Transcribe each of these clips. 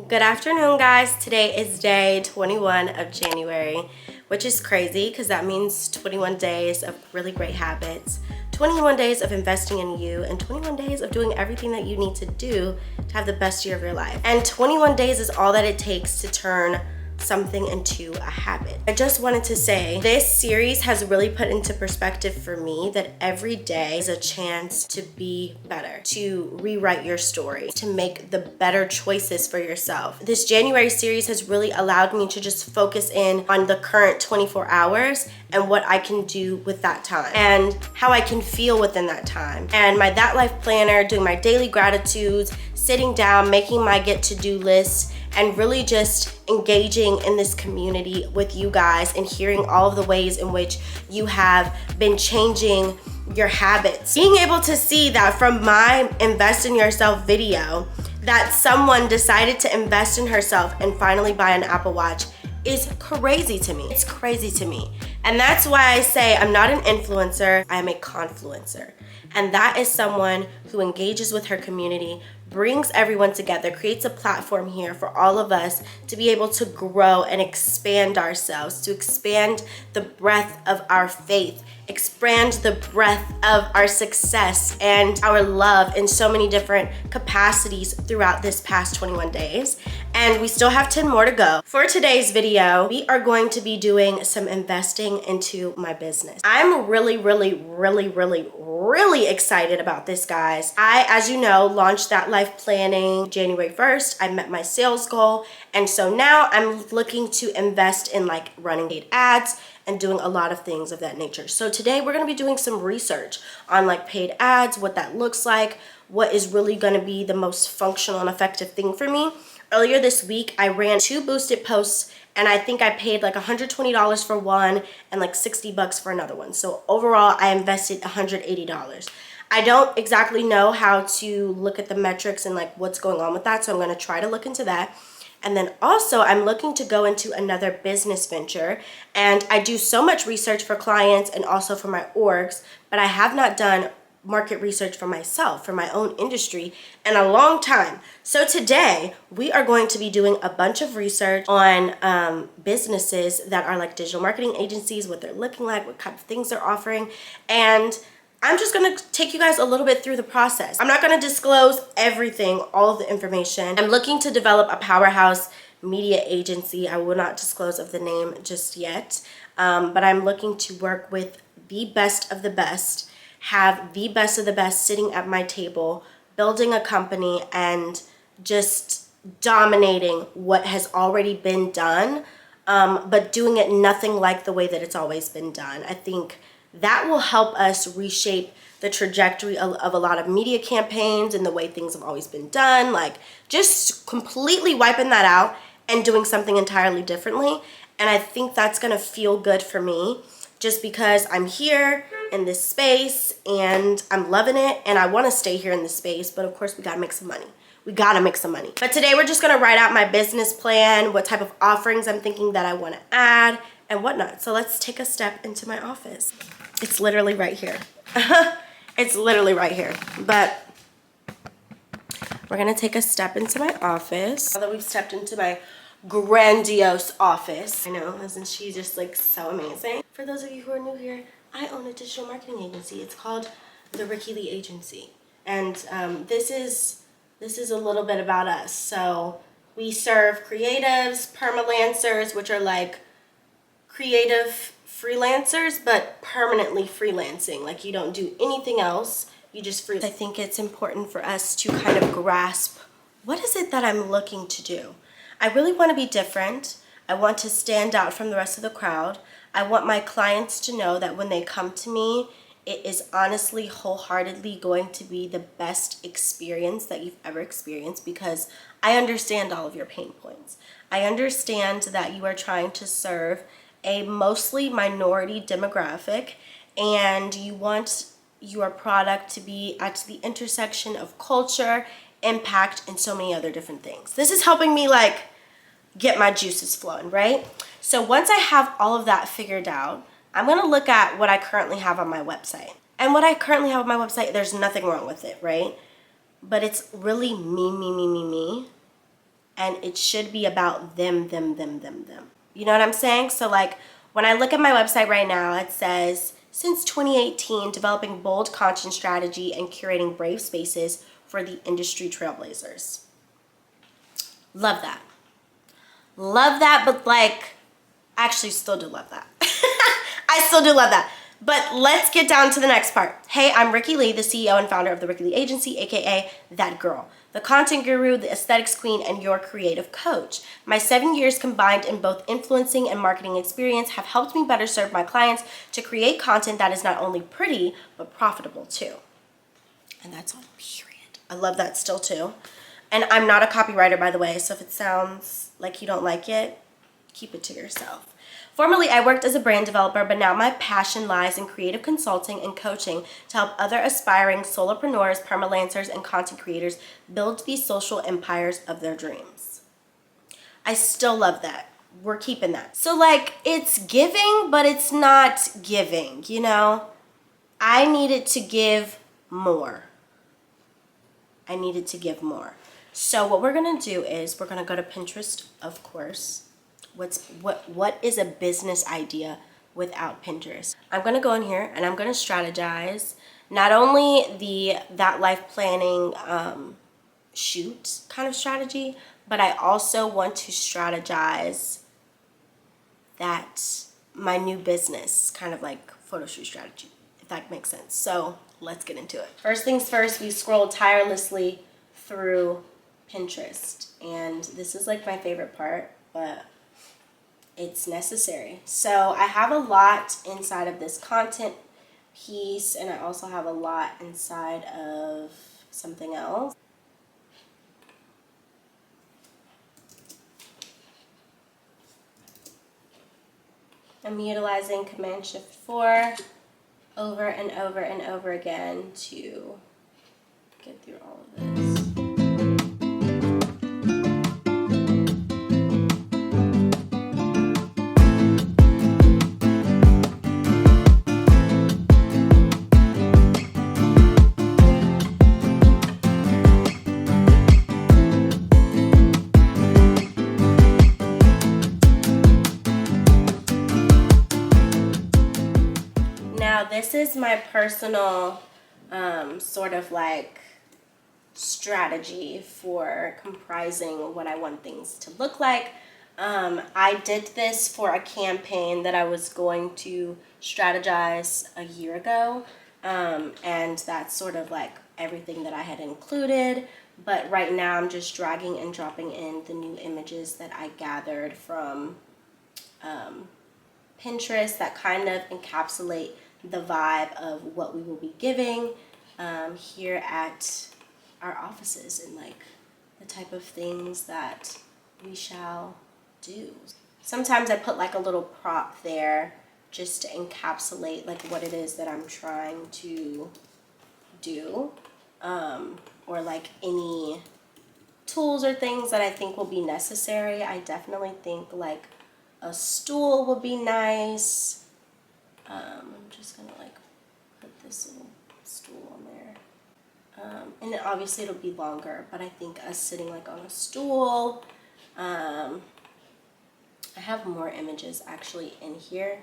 Good afternoon, guys. Today is day 21 of January, which is crazy because that means 21 days of really great habits, 21 days of investing in you, and 21 days of doing everything that you need to do to have the best year of your life. And 21 days is all that it takes to turn something into a habit. I just wanted to say this series has really put into perspective for me that every day is a chance to be better, to rewrite your story, to make the better choices for yourself. This January series has really allowed me to just focus in on the current 24 hours and what I can do with that time and how I can feel within that time. And my That Life planner, doing my daily gratitudes, sitting down, making my get to-do list, and really just engaging in this community with you guys and hearing all of the ways in which you have been changing your habits. Being able to see that from my Invest in Yourself video, that someone decided to invest in herself and finally buy an Apple Watch is crazy to me. It's crazy to me. And that's why I say I'm not an influencer, I'm a confluencer. And that is someone who engages with her community, brings everyone together, creates a platform here for all of us to be able to grow and expand ourselves, to expand the breadth of our faith, expand the breadth of our success and our love in so many different capacities throughout this past 21 days. And we still have 10 more to go. For today's video, we are going to be doing some investing into my business. I'm really excited about this, guys. I, as you know, launched That Life planning January 1st. I met my sales goal. And so now I'm looking to invest in like running paid ads and doing a lot of things of that nature. So today we're gonna be doing some research on like paid ads, what that looks like, what is really gonna be the most functional and effective thing for me. Earlier this week, I ran 2 boosted posts and I think I paid like $120 for one and like $60 for another one. So overall, I invested $180. I don't exactly know how to look at the metrics and like what's going on with that, so I'm gonna try to look into that. And then also I'm looking to go into another business venture, and I do so much research for clients and also for my orgs, but I have not done market research for myself, for my own industry in a long time. So today we are going to be doing a bunch of research on businesses that are like digital marketing agencies, what they're looking like, what kind of things they're offering, and I'm just gonna take you guys a little bit through the process. I'm not gonna disclose everything, all of the information. I'm looking to develop a powerhouse media agency. I will not disclose of the name just yet, but I'm looking to work with the best of the best, have the best of the best sitting at my table, building a company and just dominating what has already been done, but doing it nothing like the way that it's always been done. I think that will help us reshape the trajectory of a lot of media campaigns and the way things have always been done, like just completely wiping that out and doing something entirely differently. And I think that's gonna feel good for me just because I'm here in this space and I'm loving it and I wanna stay here in this space, but of course we gotta make some money. We gotta make some money. But today we're just gonna write out my business plan, what type of offerings I'm thinking that I wanna add and whatnot. So let's take a step into my office. It's literally right here. It's literally right here. But we're gonna take a step into my office. Now that we've stepped into my grandiose office, I know, isn't she just like so amazing? For those of you who are new here, I own a digital marketing agency. It's called the Rikki Agency. And this is a little bit about us. So we serve creatives, permalancers, which are like creative freelancers, but permanently freelancing. Like you don't do anything else, you just freelance. I think it's important for us to kind of grasp, what is it that I'm looking to do? I really want to be different. I want to stand out from the rest of the crowd. I want my clients to know that when they come to me, it is honestly, wholeheartedly going to be the best experience that you've ever experienced, because I understand all of your pain points. I understand that you are trying to serve a mostly minority demographic and you want your product to be at the intersection of culture, impact, and so many other different things. This is helping me like get my juices flowing, right? So once I have all of that figured out, I'm gonna look at what I currently have on my website. And what I currently have on my website, there's nothing wrong with it, right? But it's really me. and it should be about them. You know what I'm saying? So like when I look at my website right now, it says, since 2018, developing bold content strategy and curating brave spaces for the industry trailblazers. Love that. Love that, but like, I actually still do love that. I still do love that. But let's get down to the next part. Hey, I'm Rikki Lee, the CEO and founder of the Rikki Lee Agency, aka That Girl, the content guru, the aesthetics queen, and your creative coach. My 7 years combined in both influencing and marketing experience have helped me better serve my clients to create content that is not only pretty, but profitable too. And that's on period. I love that still too. And I'm not a copywriter, by the way, so if it sounds like you don't like it, keep it to yourself. Formerly, I worked as a brand developer, but now my passion lies in creative consulting and coaching to help other aspiring solopreneurs, permalancers, and content creators build these social empires of their dreams. I still love that. We're keeping that. So like, it's giving, but it's not giving, you know? I needed to give more. I needed to give more. So what we're gonna do is we're gonna go to Pinterest, of course. What is a business idea without Pinterest? I'm gonna go in here and I'm gonna strategize not only that life planning shoot kind of strategy, but I also want to strategize that my new business kind of like photo shoot strategy, if that makes sense. So let's get into it. First things first, we scroll tirelessly through Pinterest, and this is like my favorite part, but it's necessary. So I have a lot inside of this content piece, and I also have a lot inside of something else. I'm utilizing Command-Shift-4 over and over and over again to get through all of this. Now this is my personal sort of like strategy for comprising what I want things to look like. I did this for a campaign that I was going to strategize a year ago, and that's sort of like everything that I had included. But right now I'm just dragging and dropping in the new images that I gathered from Pinterest that kind of encapsulate the vibe of what we will be giving here at our offices, and like the type of things that we shall do. Sometimes I put like a little prop there just to encapsulate like what it is that I'm trying to do, or like any tools or things that I think will be necessary. I definitely think like a stool would be nice. I'm just gonna like put this little stool on there. And then obviously it'll be longer, but I think us sitting like on a stool. I have more images actually in here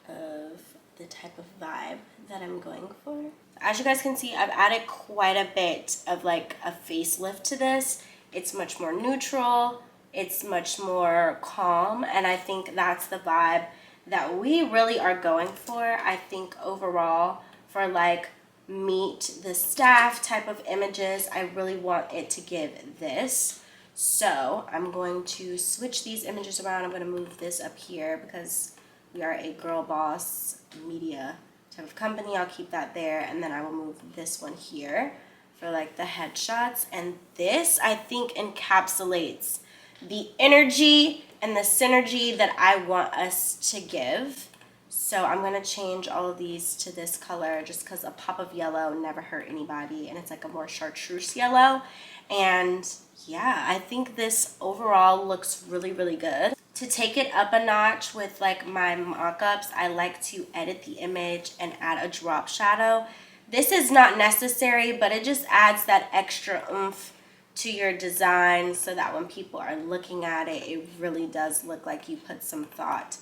of the type of vibe that I'm going for. As you guys can see, I've added quite a bit of like a facelift to this. It's much more neutral. It's much more calm, and I think that's the vibe that we really are going for. I think overall for like meet the staff type of images, I really want it to give this. So I'm going to switch these images around. I'm going to move this up here because we are a girl boss media type of company. I'll keep that there, and then I will move this one here for like the headshots. And this I think encapsulates the energy and the synergy that I want us to give. So I'm gonna change all of these to this color just because a pop of yellow never hurt anybody, and it's like a more chartreuse yellow. And yeah, I think this overall looks really, really good. To take it up a notch with like my mock-ups, I like to edit the image and add a drop shadow. This is not necessary, but it just adds that extra oomph to your design so that when people are looking at it, it really does look like you put some thought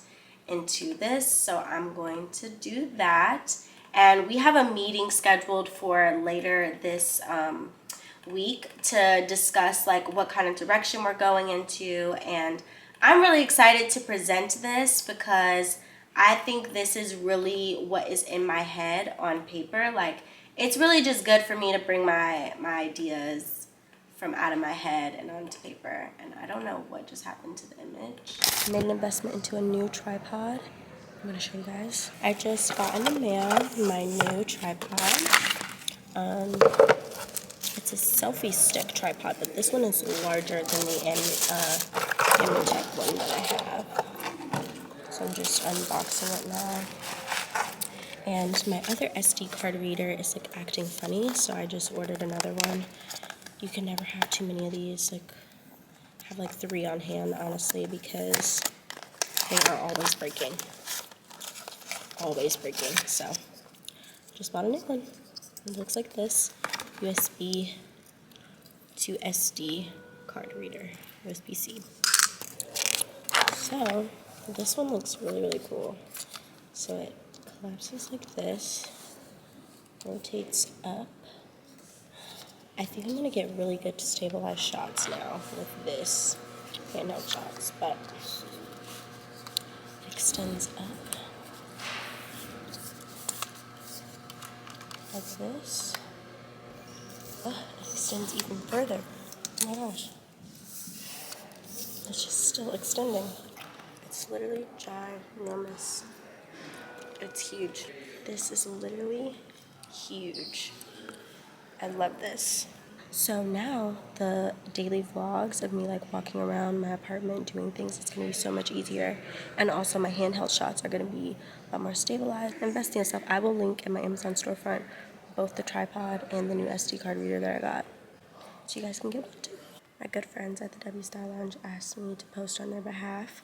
into this. So I'm going to do that. And we have a meeting scheduled for later this week to discuss like what kind of direction we're going into. And I'm really excited to present this because I think this is really what is in my head on paper. Like, it's really just good for me to bring my ideas from out of my head and onto paper. And I don't know what just happened to the image. I made an investment into a new tripod. I'm gonna show you guys. I just got in the mail my new tripod. It's a selfie stick tripod, but this one is larger than the Amitech one that I have. So I'm just unboxing it now. And my other SD card reader is like acting funny, so I just ordered another one. You can never have too many of these. Like, have like 3 on hand, honestly, because they are always breaking. Always breaking. So just bought a new one. It looks like this. USB to SD card reader, USB-C. So this one looks really, really cool. So it collapses like this, rotates up. I think I'm gonna get really good stabilized shots now with this handheld shots, but it extends up like this. Oh, it extends even further. Oh my gosh. It's just still extending. It's literally ginormous. It's huge. This is literally huge. I love this. So now the daily vlogs of me like walking around my apartment doing things, it's gonna be so much easier. And also my handheld shots are gonna be a lot more stabilized. Investing in stuff. I will link in my Amazon storefront both the tripod and the new SD card reader that I got, so you guys can get one too. My good friends at the W Style Lounge asked me to post on their behalf.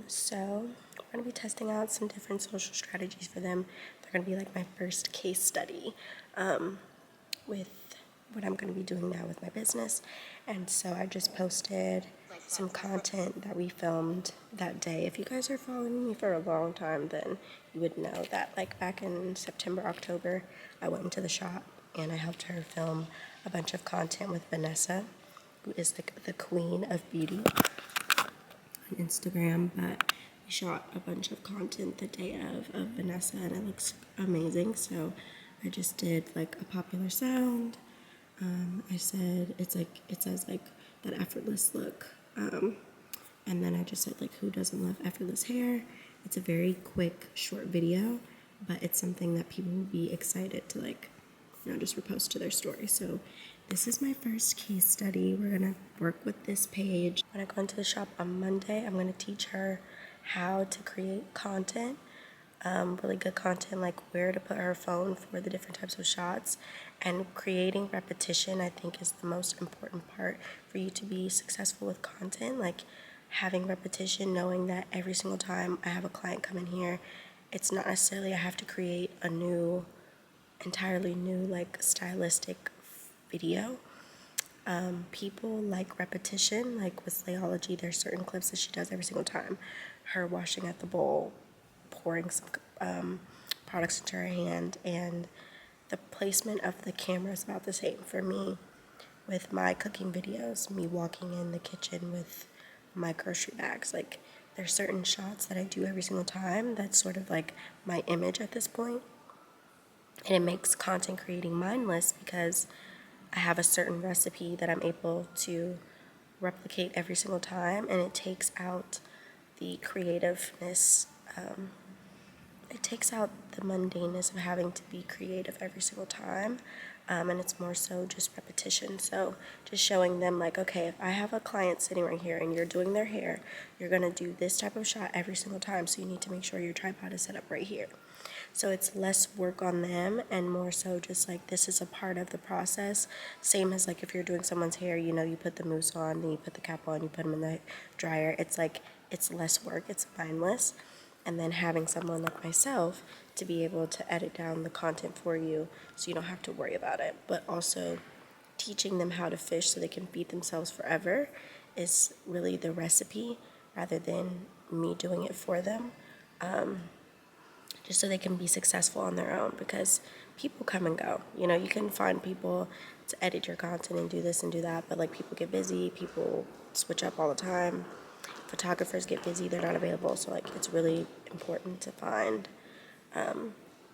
So we're gonna be testing out some different social strategies for them. They're gonna be like my first case study with what I'm gonna be doing now with my business. And so I just posted some content that we filmed that day. If you guys are following me for a long time, then you would know that like back in September, October, I went into the shop and I helped her film a bunch of content with Vanessa, who is like the queen of beauty on Instagram. But we shot a bunch of content the day of Vanessa, and it looks amazing. So I just did like a popular sound. I said it says like that effortless look, and then I just said like, who doesn't love effortless hair? It's a very quick short video, but it's something that people will be excited to like, you know, just repost to their story. So this is my first case study. We're gonna work with this page. When I go into the shop on Monday, I'm gonna teach her how to create content, really good content, like where to put her phone for the different types of shots. And creating repetition, I think, is the most important part for you to be successful with content. Like having repetition, knowing that every single time I have a client come in here, it's not necessarily I have to create a new, entirely new like stylistic video. People like repetition. Like with Slayology, there's certain clips that she does every single time. Her washing at the bowl, pouring some products into her hand, and the placement of the camera is about the same for me with my cooking videos, me walking in the kitchen with my grocery bags. Like there's certain shots that I do every single time that's sort of like my image at this point. And it makes content creating mindless because I have a certain recipe that I'm able to replicate every single time, and it takes out the creativeness. It takes out the mundaneness of having to be creative every single time, and it's more so just repetition. So just showing them like, okay, if I have a client sitting right here and you're doing their hair, you're gonna do this type of shot every single time, so you need to make sure your tripod is set up right here. So it's less work on them and more so just like this is a part of the process. Same as like if you're doing someone's hair, you know, you put the mousse on, then you put the cap on, you put them in the dryer. It's like, it's less work, it's mindless. And then having someone like myself to be able to edit down the content for you so you don't have to worry about it, but also teaching them how to fish so they can feed themselves forever is really the recipe rather than me doing it for them. Just so they can be successful on their own, because people come and go. You know, you can find people to edit your content and do this and do that, but like people get busy, people switch up all the time. Photographers get busy, they're not available. So like it's really important to find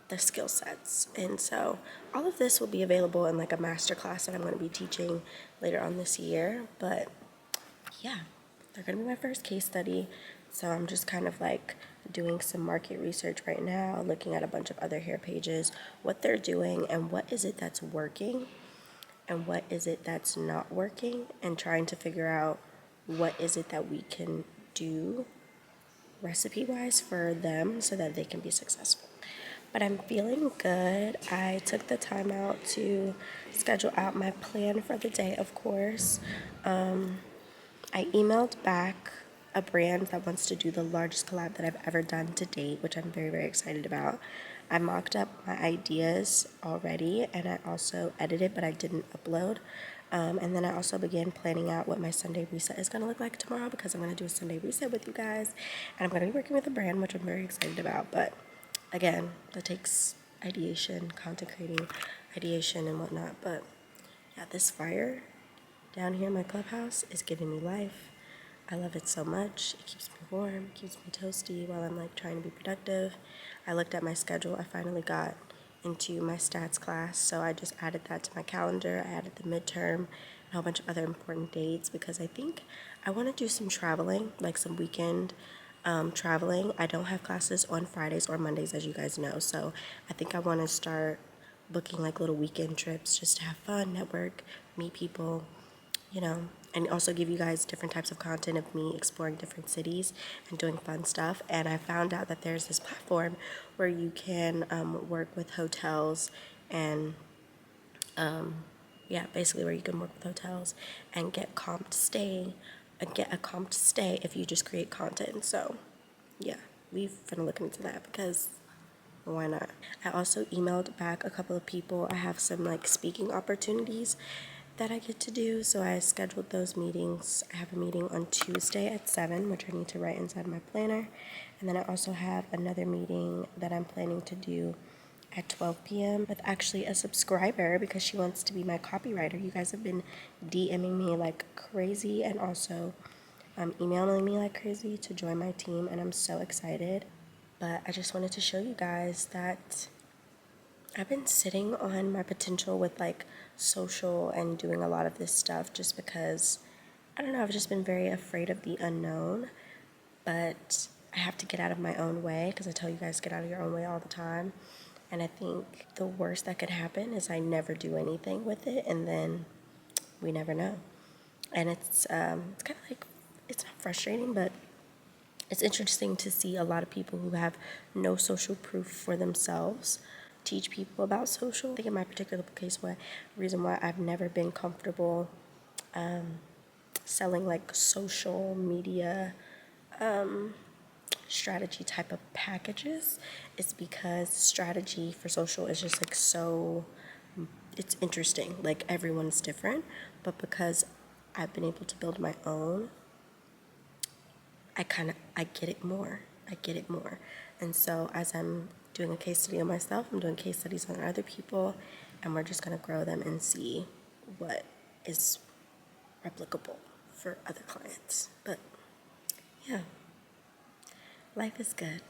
the skill sets. And so all of this will be available in like a master class that I'm going to be teaching later on this year. But yeah, they're going to be my first case study. So I'm just kind of like doing some market research right now, looking at a bunch of other hair pages, what they're doing and what is it that's working and what is it that's not working, and trying to figure out what is it that we can do recipe wise for them so that they can be successful. But I'm feeling good. I took the time out to schedule out my plan for the day, of course. I emailed back a brand that wants to do the largest collab that I've ever done to date, which I'm very, very excited about. I mocked up my ideas already, and I also edited, but I didn't upload. And then I also began planning out what my Sunday reset is going to look like tomorrow, because I'm going to do a Sunday reset with you guys, and I'm going to be working with a brand, which I'm very excited about. But again, that takes ideation, content creating, ideation, and whatnot. But yeah, this fire down here in my clubhouse is giving me life. I love it so much. It keeps me warm, keeps me toasty while I'm like trying to be productive. I looked at my schedule. I finally got into my stats class, so I just added that to my calendar. I added the midterm and a whole bunch of other important dates, because I think I want to do some traveling, like some weekend traveling. I don't have classes on Fridays or Mondays, as you guys know, so I think I want to start booking like little weekend trips just to have fun, network, meet people, you know, and also give you guys different types of content of me exploring different cities and doing fun stuff. And I found out that there's this platform where you can work with hotels and yeah, basically where you can work with hotels and get get a comped stay if you just create content. So yeah, we've been looking into that, because why not? I also emailed back a couple of people. I have some like speaking opportunities that I get to do, so I scheduled those meetings. I have a meeting on Tuesday at 7, which I need to write inside my planner. And then I also have another meeting that I'm planning to do at 12 p.m. with actually a subscriber, because she wants to be my copywriter. You guys have been DMing me like crazy, and also emailing me like crazy to join my team, and I'm so excited. But I just wanted to show you guys that I've been sitting on my potential with like social and doing a lot of this stuff, just because, I don't know, I've just been very afraid of the unknown. But I have to get out of my own way, because I tell you guys, get out of your own way all the time. And I think the worst that could happen is I never do anything with it, and then we never know. And it's kind of like, it's not frustrating, but it's interesting to see a lot of people who have no social proof for themselves teach people about social. I think in my particular case, reason why I've never been comfortable selling like social media strategy type of packages is because strategy for social is just like so, it's interesting. Like everyone's different, but because I've been able to build my own, I get it more. I get it more. And so as I'm doing a case study on myself, I'm doing case studies on other people, and we're just going to grow them and see what is replicable for other clients. But yeah, life is good.